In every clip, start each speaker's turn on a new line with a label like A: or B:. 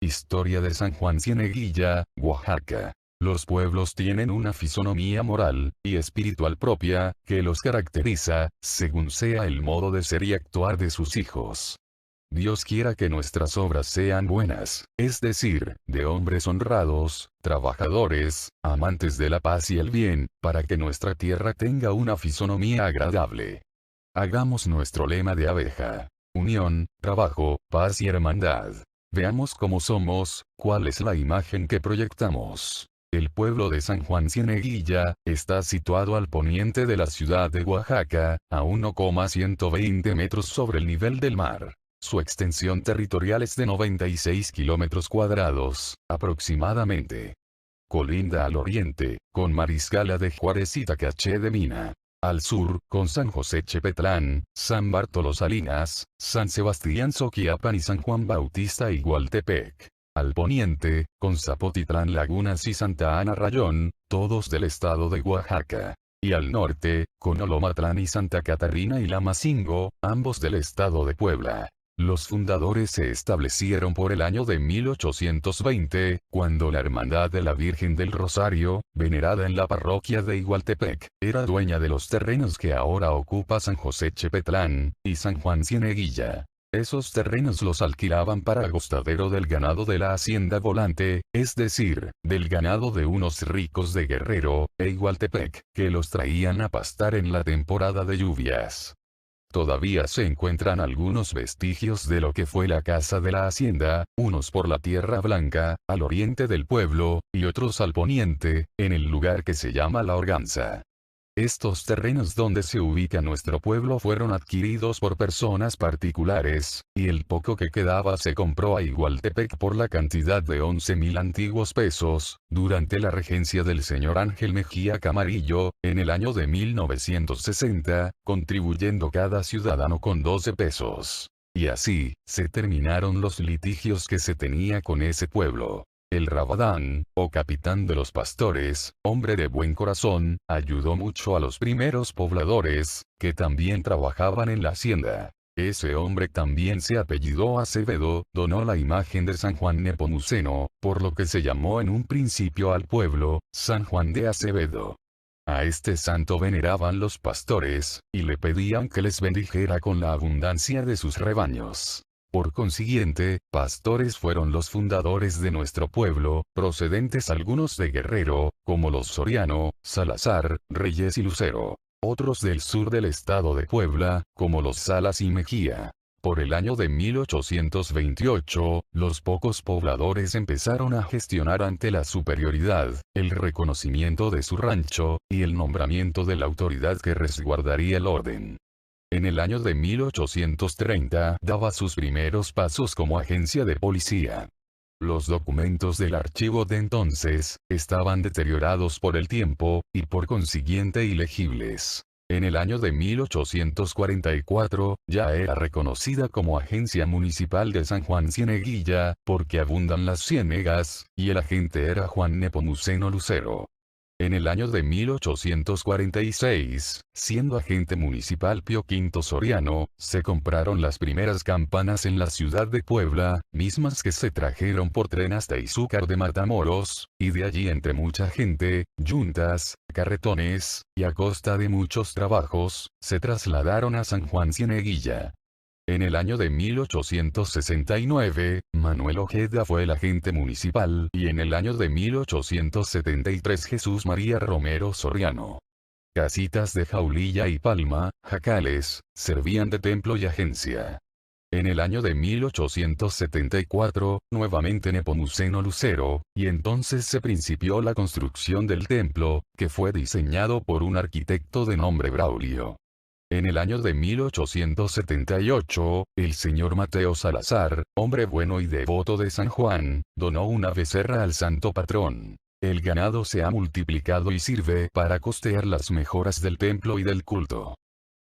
A: Historia de San Juan Cieneguilla, Oaxaca. Los pueblos tienen una fisonomía moral y espiritual propia, que los caracteriza, según sea el modo de ser y actuar de sus hijos. Dios quiera que nuestras obras sean buenas, es decir, de hombres honrados, trabajadores, amantes de la paz y el bien, para que nuestra tierra tenga una fisonomía agradable. Hagamos nuestro lema de abeja: unión, trabajo, paz y hermandad. Veamos cómo somos, cuál es la imagen que proyectamos. El pueblo de San Juan Cieneguilla está situado al poniente de la ciudad de Oaxaca, a 1,120 metros sobre el nivel del mar. Su extensión territorial es de 96 kilómetros cuadrados, aproximadamente. Colinda al oriente, con Mariscala de Juárez y Tacaché de Mina. Al sur, con San José Chepetlán, San Bartolo Salinas, San Sebastián Soquiapan y San Juan Bautista Igualtepec. Al poniente, con Zapotitlán Lagunas y Santa Ana Rayón, todos del estado de Oaxaca. Y al norte, con Olomatlán y Santa Catarina y Lamacingo, ambos del estado de Puebla. Los fundadores se establecieron por el año de 1820, cuando la Hermandad de la Virgen del Rosario, venerada en la parroquia de Igualtepec, era dueña de los terrenos que ahora ocupa San José Chepetlán y San Juan Cieneguilla. Esos terrenos los alquilaban para agostadero del ganado de la Hacienda Volante, es decir, del ganado de unos ricos de Guerrero e Igualtepec, que los traían a pastar en la temporada de lluvias. Todavía se encuentran algunos vestigios de lo que fue la casa de la hacienda, unos por la Tierra Blanca, al oriente del pueblo, y otros al poniente, en el lugar que se llama La Organza. Estos terrenos donde se ubica nuestro pueblo fueron adquiridos por personas particulares, y el poco que quedaba se compró a Igualtepec por la cantidad de 11,000 antiguos pesos, durante la regencia del señor Ángel Mejía Camarillo, en el año de 1960, contribuyendo cada ciudadano con 12 pesos. Y así, se terminaron los litigios que se tenía con ese pueblo. El Rabadán, o capitán de los pastores, hombre de buen corazón, ayudó mucho a los primeros pobladores, que también trabajaban en la hacienda. Ese hombre también se apellidó Acevedo, donó la imagen de San Juan Nepomuceno, por lo que se llamó en un principio al pueblo, San Juan de Acevedo. A este santo veneraban los pastores, y le pedían que les bendijera con la abundancia de sus rebaños. Por consiguiente, pastores fueron los fundadores de nuestro pueblo, procedentes algunos de Guerrero, como los Soriano, Salazar, Reyes y Lucero. Otros del sur del estado de Puebla, como los Salas y Mejía. Por el año de 1828, los pocos pobladores empezaron a gestionar ante la superioridad, el reconocimiento de su rancho, y el nombramiento de la autoridad que resguardaría el orden. En el año de 1830 daba sus primeros pasos como agencia de policía. Los documentos del archivo de entonces estaban deteriorados por el tiempo, y por consiguiente ilegibles. En el año de 1844, ya era reconocida como Agencia Municipal de San Juan Cieneguilla, porque abundan las ciénegas, y el agente era Juan Nepomuceno Lucero. En el año de 1846, siendo agente municipal Pío V Soriano, se compraron las primeras campanas en la ciudad de Puebla, mismas que se trajeron por tren hasta Izúcar de Matamoros, y de allí entre mucha gente, yuntas, carretones, y a costa de muchos trabajos, se trasladaron a San Juan Cieneguilla. En el año de 1869, Manuel Ojeda fue el agente municipal y en el año de 1873 Jesús María Romero Soriano. Casitas de Jaulilla y Palma, jacales, servían de templo y agencia. En el año de 1874, nuevamente Nepomuceno Lucero, y entonces se principió la construcción del templo, que fue diseñado por un arquitecto de nombre Braulio. En el año de 1878, el señor Mateo Salazar, hombre bueno y devoto de San Juan, donó una becerra al santo patrón. El ganado se ha multiplicado y sirve para costear las mejoras del templo y del culto.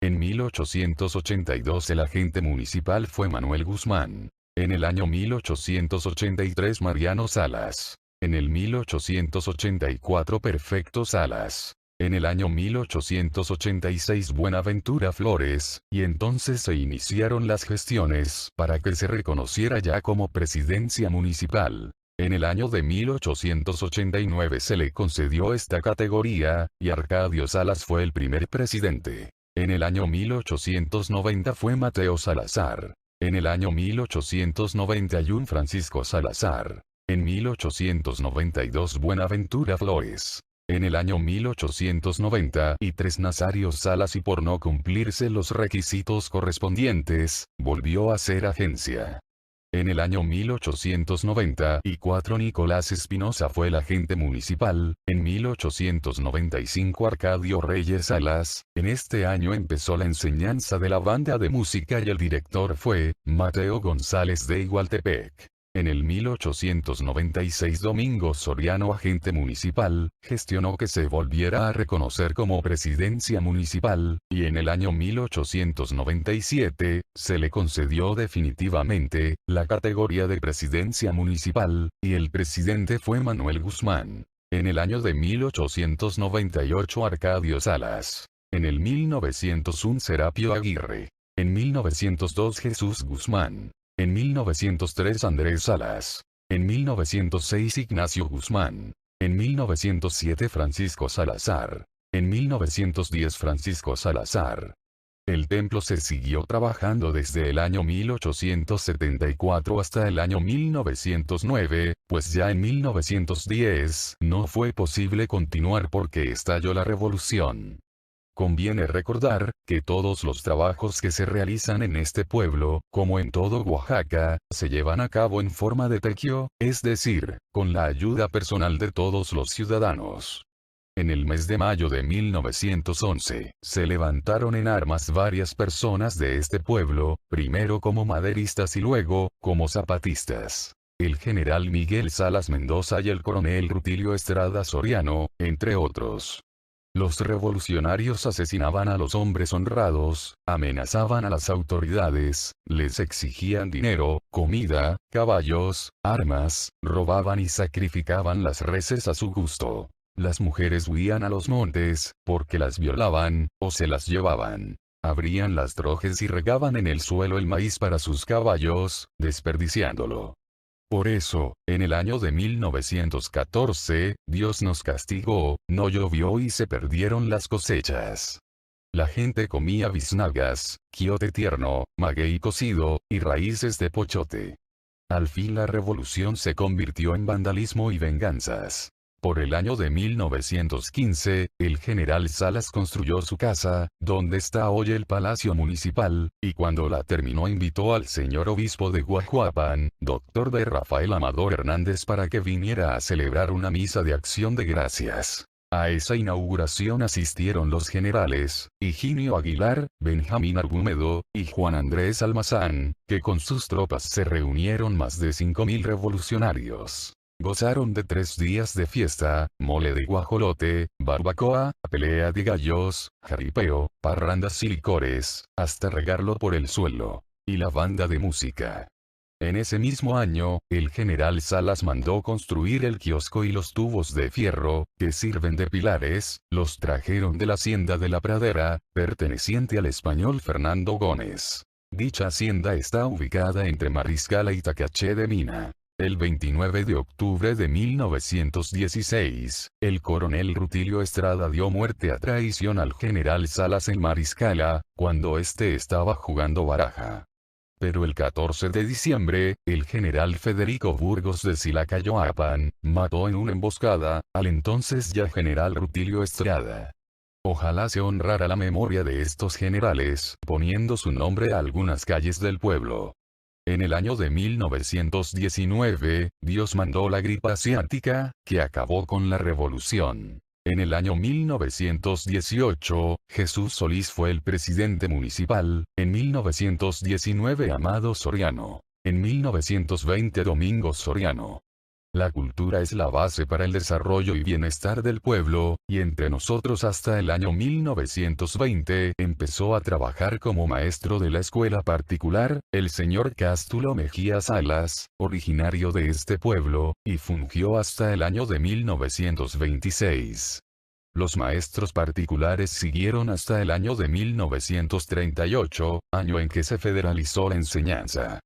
A: En 1882 el agente municipal fue Manuel Guzmán. En el año 1883 Mariano Salas. En el 1884 Perfecto Salas. En el año 1886 Buenaventura Flores, y entonces se iniciaron las gestiones para que se reconociera ya como presidencia municipal. En el año de 1889 se le concedió esta categoría, y Arcadio Salas fue el primer presidente. En el año 1890 fue Mateo Salazar. En el año 1891 Francisco Salazar. En 1892 Buenaventura Flores. En el año 1893 Nazario Salas, y por no cumplirse los requisitos correspondientes, volvió a ser agencia. En el año 1894 Nicolás Espinosa fue el agente municipal. En 1895 Arcadio Reyes Salas. En este año empezó la enseñanza de la banda de música y el director fue Mateo González de Igualtepec. En el 1896 Domingo Soriano, agente municipal, gestionó que se volviera a reconocer como presidencia municipal, y en el año 1897, se le concedió definitivamente, la categoría de presidencia municipal, y el presidente fue Manuel Guzmán. En el año de 1898 Arcadio Salas. En el 1901 Serapio Aguirre. En 1902 Jesús Guzmán. En 1903 Andrés Salas. En 1906 Ignacio Guzmán. En 1907 Francisco Salazar. En 1910 Francisco Salazar. El templo se siguió trabajando desde el año 1874 hasta el año 1909, pues ya en 1910 no fue posible continuar porque estalló la revolución. Conviene recordar, que todos los trabajos que se realizan en este pueblo, como en todo Oaxaca, se llevan a cabo en forma de tequio, es decir, con la ayuda personal de todos los ciudadanos. En el mes de mayo de 1911, se levantaron en armas varias personas de este pueblo, primero como maderistas y luego, como zapatistas. El general Miguel Salas Mendoza y el coronel Rutilio Estrada Soriano, entre otros. Los revolucionarios asesinaban a los hombres honrados, amenazaban a las autoridades, les exigían dinero, comida, caballos, armas, robaban y sacrificaban las reses a su gusto. Las mujeres huían a los montes, porque las violaban, o se las llevaban. Abrían las trojes y regaban en el suelo el maíz para sus caballos, desperdiciándolo. Por eso, en el año de 1914, Dios nos castigó, no llovió y se perdieron las cosechas. La gente comía biznagas, quiote tierno, maguey cocido, y raíces de pochote. Al fin la revolución se convirtió en vandalismo y venganzas. Por el año de 1915, el general Salas construyó su casa, donde está hoy el Palacio Municipal, y cuando la terminó invitó al señor obispo de Guajuapan, Dr. D. Rafael Amador Hernández, para que viniera a celebrar una misa de acción de gracias. A esa inauguración asistieron los generales, Higinio Aguilar, Benjamín Argumedo, y Juan Andrés Almazán, que con sus tropas se reunieron más de 5.000 revolucionarios. Gozaron de 3 días de fiesta, mole de guajolote, barbacoa, pelea de gallos, jaripeo, parrandas y licores, hasta regarlo por el suelo. Y la banda de música. En ese mismo año, el general Salas mandó construir el kiosco y los tubos de fierro, que sirven de pilares, los trajeron de la hacienda de la Pradera, perteneciente al español Fernando Gómez. Dicha hacienda está ubicada entre Mariscala y Tacaché de Mina. El 29 de octubre de 1916, el coronel Rutilio Estrada dio muerte a traición al general Salas en Mariscala, cuando éste estaba jugando baraja. Pero el 14 de diciembre, el general Federico Burgos de Silacayoapan, mató en una emboscada, al entonces ya general Rutilio Estrada. Ojalá se honrara la memoria de estos generales, poniendo su nombre a algunas calles del pueblo. En el año de 1919, Dios mandó la gripe asiática, que acabó con la revolución. En el año 1918, Jesús Solís fue el presidente municipal, en 1919 Amado Soriano. En 1920 Domingo Soriano. La cultura es la base para el desarrollo y bienestar del pueblo, y entre nosotros hasta el año 1920 empezó a trabajar como maestro de la escuela particular, el señor Cástulo Mejía Salas, originario de este pueblo, y fungió hasta el año de 1926. Los maestros particulares siguieron hasta el año de 1938, año en que se federalizó la enseñanza.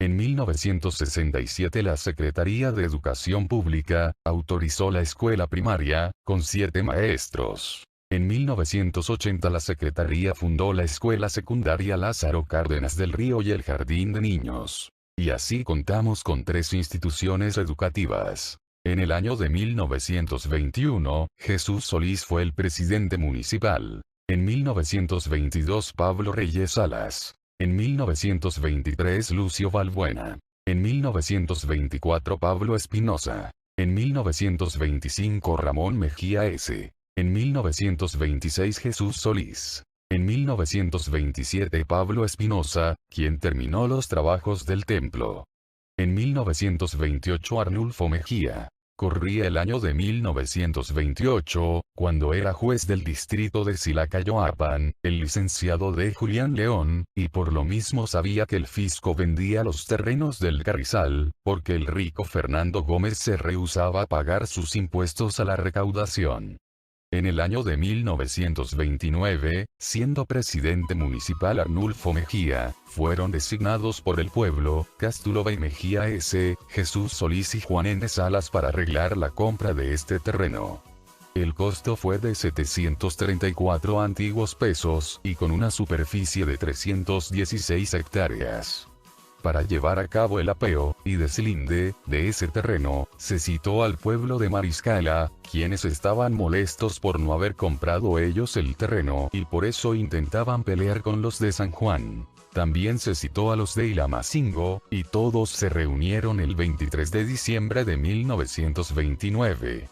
A: En 1967 la Secretaría de Educación Pública autorizó la escuela primaria, con 7 maestros. En 1980 la Secretaría fundó la escuela secundaria Lázaro Cárdenas del Río y el Jardín de Niños. Y así contamos con 3 instituciones educativas. En el año de 1921, Jesús Solís fue el presidente municipal. En 1922 Pablo Reyes Salas. En 1923 Lucio Valbuena. En 1924 Pablo Espinosa. En 1925 Ramón Mejía S. En 1926 Jesús Solís. En 1927 Pablo Espinosa, quien terminó los trabajos del templo. En 1928 Arnulfo Mejía. Corría el año de 1928, cuando era juez del distrito de Silacayoapan, el licenciado D. Julián León, y por lo mismo sabía que el fisco vendía los terrenos del Carrizal, porque el rico Fernando Gómez se rehusaba a pagar sus impuestos a la recaudación. En el año de 1929, siendo presidente municipal Arnulfo Mejía, fueron designados por el pueblo, Castulova y Mejía S., Jesús Solís y Juan N. Salas para arreglar la compra de este terreno. El costo fue de 734 antiguos pesos y con una superficie de 316 hectáreas. Para llevar a cabo el apeo y deslinde de ese terreno, se citó al pueblo de Mariscala, quienes estaban molestos por no haber comprado ellos el terreno y por eso intentaban pelear con los de San Juan. También se citó a los de Ilamacingo, y todos se reunieron el 23 de diciembre de 1929.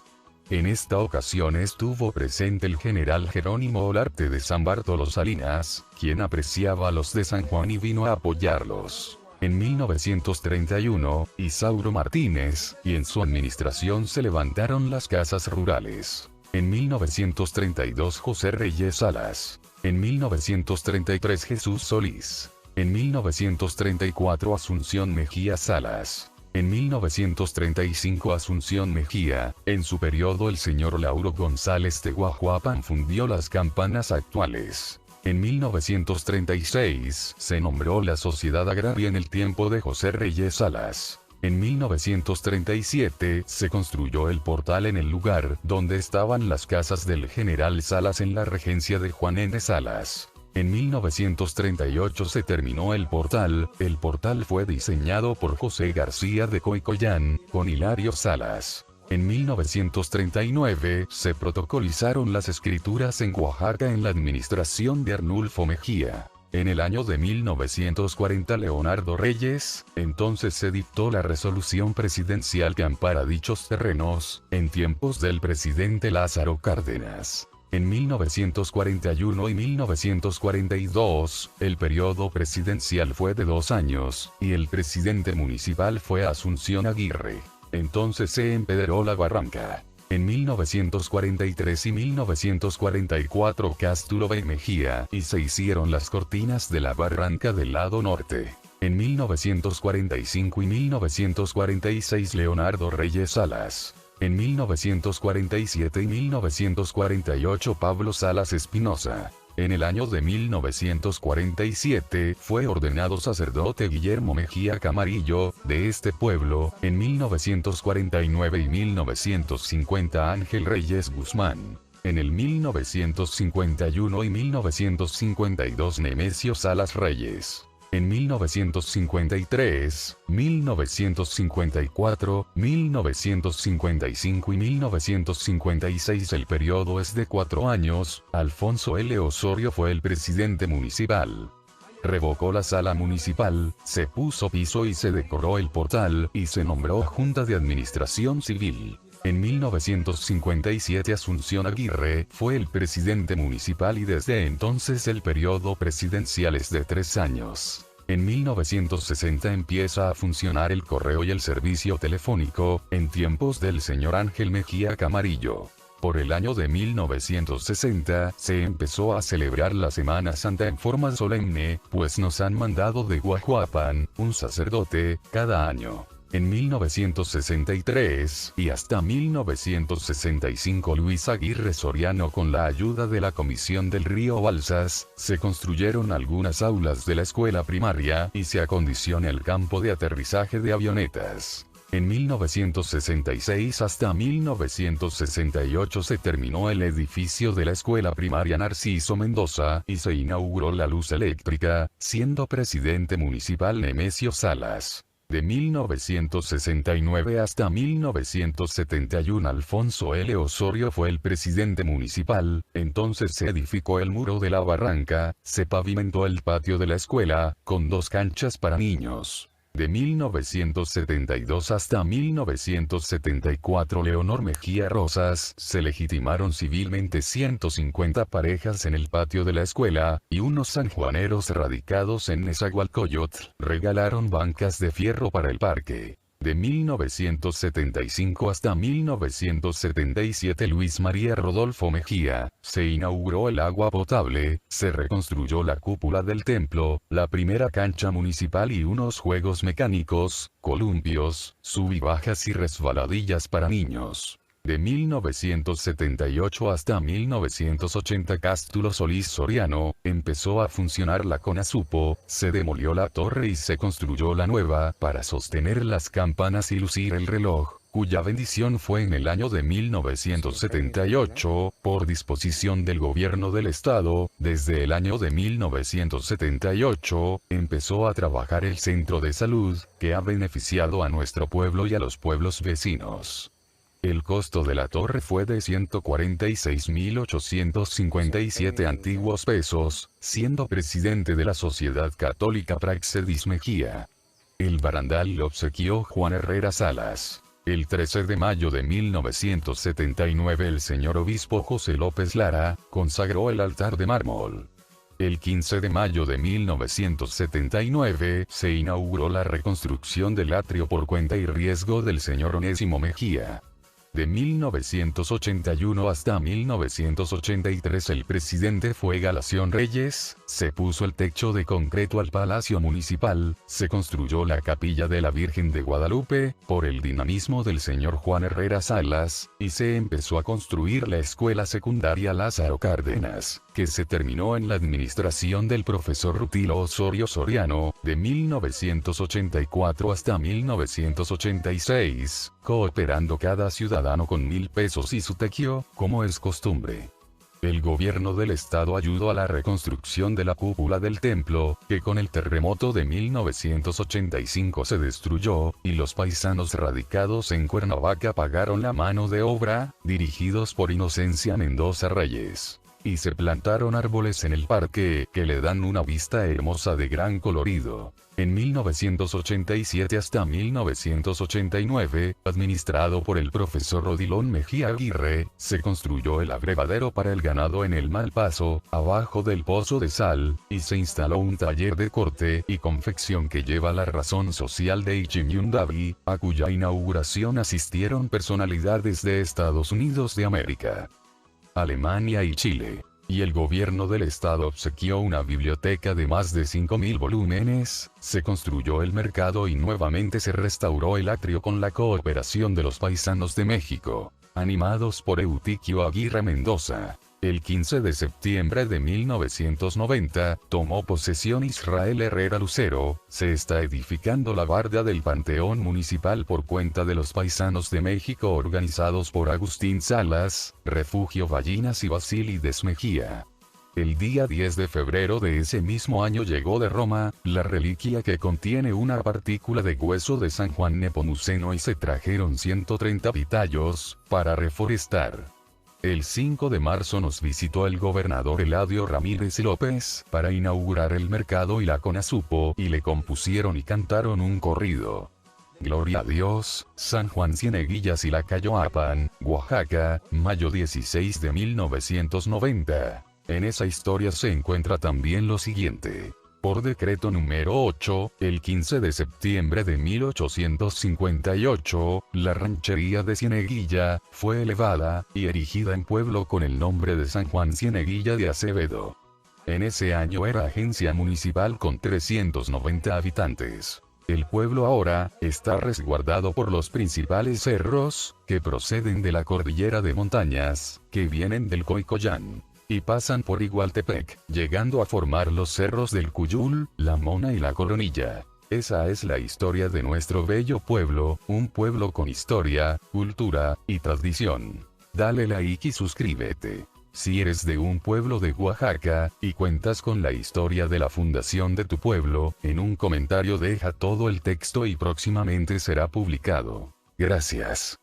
A: En esta ocasión estuvo presente el general Jerónimo Olarte de San Bartolo Salinas, quien apreciaba a los de San Juan y vino a apoyarlos. En 1931, Isauro Martínez, y en su administración se levantaron las casas rurales. En 1932 José Reyes Salas. En 1933 Jesús Solís. En 1934 Asunción Mejía Salas. En 1935 Asunción Mejía, en su periodo el señor Lauro González de Guajuapan fundió las campanas actuales. En 1936, se nombró la Sociedad Agraria en el tiempo de José Reyes Salas. En 1937, se construyó el portal en el lugar donde estaban las casas del general Salas en la regencia de Juan N. Salas. En 1938 se terminó el portal fue diseñado por José García de Coicoyán, con Hilario Salas. En 1939, se protocolizaron las escrituras en Oaxaca en la administración de Arnulfo Mejía. En el año de 1940 Leonardo Reyes, entonces se dictó la resolución presidencial que ampara dichos terrenos, en tiempos del presidente Lázaro Cárdenas. En 1941 y 1942, el periodo presidencial fue de 2 años, y el presidente municipal fue Asunción Aguirre. Entonces se empederó la barranca. En 1943 y 1944 Castulova y Mejía, y se hicieron las cortinas de la barranca del lado norte. En 1945 y 1946 Leonardo Reyes Salas. En 1947 y 1948 Pablo Salas Espinosa. En el año de 1947 fue ordenado sacerdote Guillermo Mejía Camarillo, de este pueblo. En 1949 y 1950 Ángel Reyes Guzmán. En el 1951 y 1952 Nemesio Salas Reyes. En 1953, 1954, 1955 y 1956 el periodo es de 4 años, Alfonso L. Osorio fue el presidente municipal. Revocó la sala municipal, se puso piso y se decoró el portal, y se nombró Junta de Administración Civil. En 1957 Asunción Aguirre fue el presidente municipal y desde entonces el periodo presidencial es de 3 años. En 1960 empieza a funcionar el correo y el servicio telefónico, en tiempos del señor Ángel Mejía Camarillo. Por el año de 1960, se empezó a celebrar la Semana Santa en forma solemne, pues nos han mandado de Guajuapan, un sacerdote, cada año. En 1963 y hasta 1965 Luis Aguirre Soriano, con la ayuda de la Comisión del Río Balsas, se construyeron algunas aulas de la escuela primaria y se acondiciona el campo de aterrizaje de avionetas. En 1966 hasta 1968 se terminó el edificio de la escuela primaria Narciso Mendoza y se inauguró la luz eléctrica, siendo presidente municipal Nemesio Salas. De 1969 hasta 1971 Alfonso L. Osorio fue el presidente municipal. Entonces se edificó el muro de la barranca, se pavimentó el patio de la escuela, con 2 canchas para niños. De 1972 hasta 1974 Leonor Mejía Rosas, se legitimaron civilmente 150 parejas en el patio de la escuela, y unos sanjuaneros radicados en Nezahualcóyotl regalaron bancas de fierro para el parque. De 1975 hasta 1977 Luis María Rodolfo Mejía, se inauguró el agua potable, se reconstruyó la cúpula del templo, la primera cancha municipal y unos juegos mecánicos, columpios, sub y bajas y resbaladillas para niños. De 1978 hasta 1980 Cástulo Solís Soriano, empezó a funcionar la CONASUPO, se demolió la torre y se construyó la nueva para sostener las campanas y lucir el reloj, cuya bendición fue en el año de 1978, por disposición del gobierno del estado. Desde el año de 1978, empezó a trabajar el centro de salud, que ha beneficiado a nuestro pueblo y a los pueblos vecinos. El costo de la torre fue de 146.857 antiguos pesos, siendo presidente de la Sociedad Católica Praxedis Mejía. El barandal lo obsequió Juan Herrera Salas. El 13 de mayo de 1979 el señor obispo José López Lara, consagró el altar de mármol. El 15 de mayo de 1979 se inauguró la reconstrucción del atrio por cuenta y riesgo del señor Onésimo Mejía. De 1981 hasta 1983 el presidente fue Galación Reyes, se puso el techo de concreto al Palacio Municipal, se construyó la Capilla de la Virgen de Guadalupe, por el dinamismo del señor Juan Herrera Salas, y se empezó a construir la Escuela Secundaria Lázaro Cárdenas, que se terminó en la administración del profesor Rutilo Osorio Soriano, de 1984 hasta 1986, cooperando cada ciudadano con 1.000 pesos y su tequio, como es costumbre. El gobierno del estado ayudó a la reconstrucción de la cúpula del templo, que con el terremoto de 1985 se destruyó, y los paisanos radicados en Cuernavaca pagaron la mano de obra, dirigidos por Inocencia Mendoza Reyes. Y se plantaron árboles en el parque, que le dan una vista hermosa de gran colorido. En 1987 hasta 1989, administrado por el profesor Odilon Mejía Aguirre, se construyó el abrevadero para el ganado en el Malpaso, abajo del Pozo de Sal, y se instaló un taller de corte y confección que lleva la razón social de Ichimiundavi, a cuya inauguración asistieron personalidades de Estados Unidos de América, Alemania y Chile. Y el gobierno del estado obsequió una biblioteca de más de 5.000 volúmenes, se construyó el mercado y nuevamente se restauró el atrio con la cooperación de los paisanos de México, animados por Eutiquio Aguirre Mendoza. El 15 de septiembre de 1990, tomó posesión Israel Herrera Lucero, se está edificando la barda del Panteón Municipal por cuenta de los paisanos de México organizados por Agustín Salas, Refugio Ballinas y Basílides Mejía. El día 10 de febrero de ese mismo año llegó de Roma, la reliquia que contiene una partícula de hueso de San Juan Nepomuceno y se trajeron 130 vitallos, para reforestar. El 5 de marzo nos visitó el gobernador Eladio Ramírez López, para inaugurar el mercado y la CONASUPO, y le compusieron y cantaron un corrido. Gloria a Dios, San Juan Cieneguillas y Lacayoapan, Oaxaca, mayo 16 de 1990. En esa historia se encuentra también lo siguiente. Por decreto número 8, el 15 de septiembre de 1858, la ranchería de Cieneguilla, fue elevada, y erigida en pueblo con el nombre de San Juan Cieneguilla de Acevedo. En ese año era agencia municipal con 390 habitantes. El pueblo ahora está resguardado por los principales cerros, que proceden de la cordillera de montañas, que vienen del Coicollán, y pasan por Igualtepec, llegando a formar los cerros del Cuyul, la Mona y la Coronilla. Esa es la historia de nuestro bello pueblo, un pueblo con historia, cultura, y tradición. Dale like y suscríbete. Si eres de un pueblo de Oaxaca, y cuentas con la historia de la fundación de tu pueblo, en un comentario deja todo el texto y próximamente será publicado. Gracias.